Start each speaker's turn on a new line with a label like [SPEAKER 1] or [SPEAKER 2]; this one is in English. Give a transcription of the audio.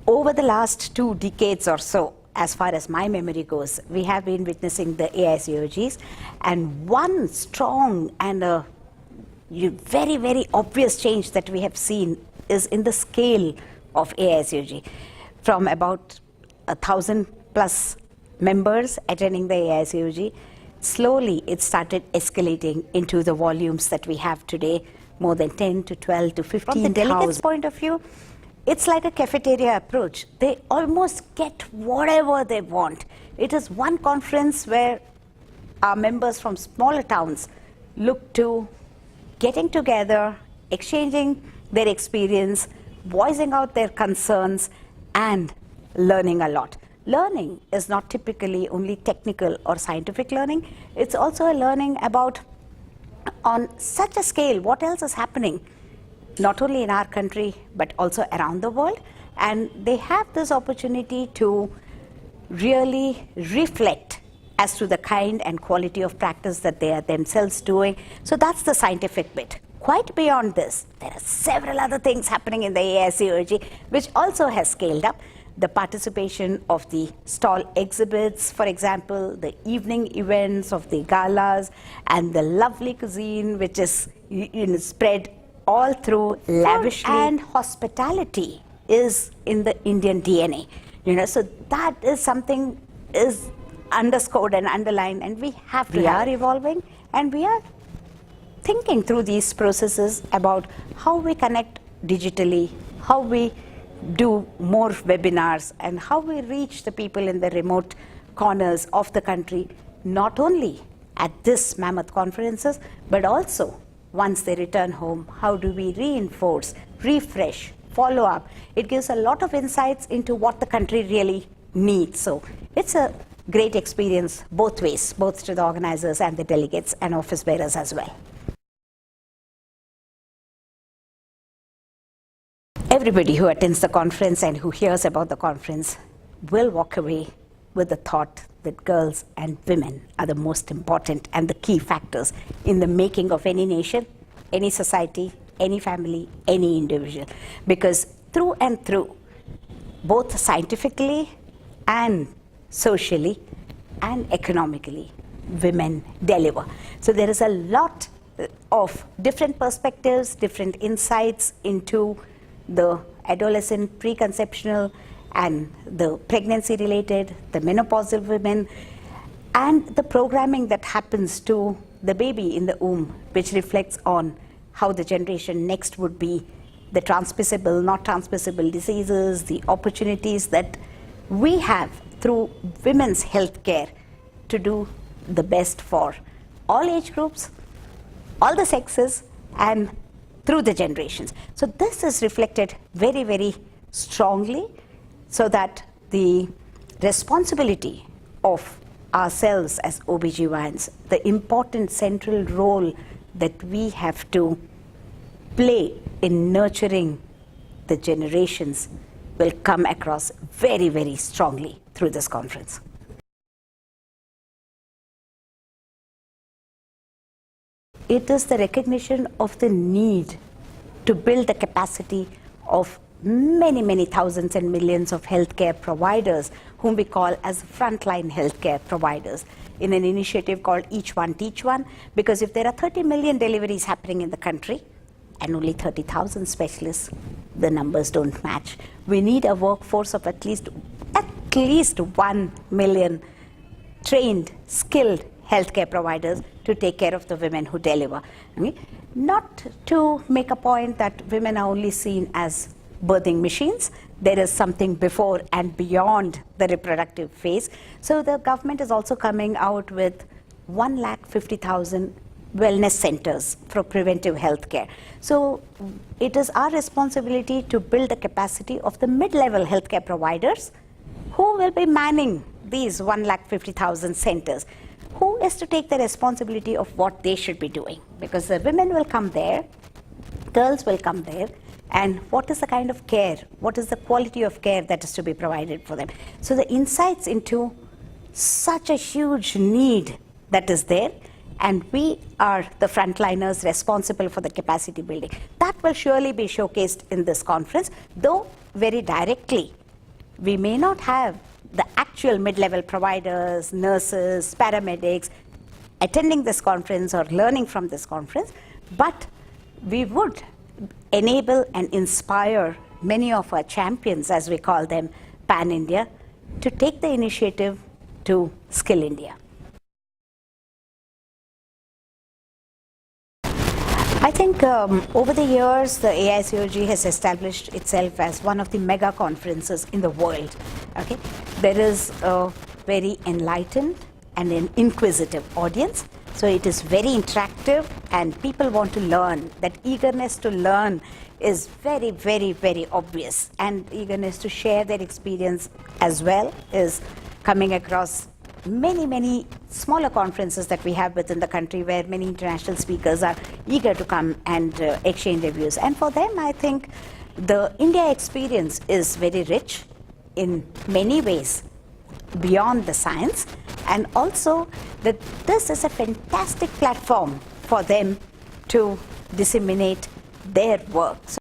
[SPEAKER 1] Over the last 2 decades or so, as far as my memory goes, we have been witnessing the AICOGs, and one strong and a very, very obvious change that we have seen is in the scale of AICOG. From about 1,000 plus members attending the AICOG, slowly it started escalating into the volumes that we have today, more than 10 to 12 to 15,000. From the delegates' point of view, it's like a cafeteria approach. They almost get whatever they want. It is one conference where our members from smaller towns look to getting together, exchanging their experience, voicing out their concerns, and learning a lot. Learning is not typically only technical or scientific learning. It's also a learning about, on such a scale, what else is happening, not only in our country, but also around the world. And they have this opportunity to really reflect as to the kind and quality of practice that they are themselves doing. So that's the scientific bit. Quite beyond this, there are several other things happening in the AICOG, which also has scaled up. The participation of the stall exhibits, for example, the evening events of the galas, and the lovely cuisine which is spread all through lavishly. And hospitality is in the Indian DNA. So that is something is underscored and underlined, and we have to. We are evolving, and we are thinking through these processes about how we connect digitally, how we do more webinars, and how we reach the people in the remote corners of the country, not only at this mammoth conferences, but also once they return home, how do we reinforce, refresh, follow up. It gives a lot of insights into what the country really needs. So it's a great experience both ways, both to the organizers and the delegates and office bearers as well. Everybody who attends the conference and who hears about the conference will walk away with the thought that girls and women are the most important and the key factors in the making of any nation, any society, any family, any individual. Because through and through, both scientifically and socially and economically, women deliver. So there is a lot of different perspectives, different insights into the adolescent, preconceptional, and the pregnancy-related, the menopausal women, and the programming that happens to the baby in the womb, which reflects on how the generation next would be, the transmissible, not transmissible diseases, the opportunities that we have through women's health care to do the best for all age groups, all the sexes, and through the generations. So this is reflected very, very strongly, so that the responsibility of ourselves as OBGYNs, the important central role that we have to play in nurturing the generations will come across very, very strongly through this conference. It is the recognition of the need to build the capacity of many, many thousands and millions of healthcare providers, whom we call as frontline healthcare providers, in an initiative called Each One Teach One. Because if there are 30 million deliveries happening in the country and only 30,000 specialists, the numbers don't match. We need a workforce of at least 1 million trained, skilled healthcare providers to take care of the women who deliver. Not to make a point that women are only seen as birthing machines. There is something before and beyond the reproductive phase. So the government is also coming out with 150,000 wellness centers for preventive health care. So it is our responsibility to build the capacity of the mid-level healthcare providers who will be manning these 150,000 centers. Who is to take the responsibility of what they should be doing? Because the women will come there, girls will come there, and what is the kind of care, what is the quality of care that is to be provided for them? So the insights into such a huge need that is there, and we are the frontliners responsible for the capacity building. That will surely be showcased in this conference, though very directly we may not have the actual mid-level providers, nurses, paramedics attending this conference or learning from this conference, but we would enable and inspire many of our champions, as we call them, pan-India, to take the initiative to Skill India. I think over the years, the AICOG has established itself as one of the mega conferences in the world. Okay? There is a very enlightened and an inquisitive audience. So it is very interactive and people want to learn. That eagerness to learn is very, very, very obvious. And eagerness to share their experience as well is coming across many, many smaller conferences that we have within the country where many international speakers are eager to come and exchange their views. And for them, I think the India experience is very rich in many ways beyond the science, and also that this is a fantastic platform for them to disseminate their work. So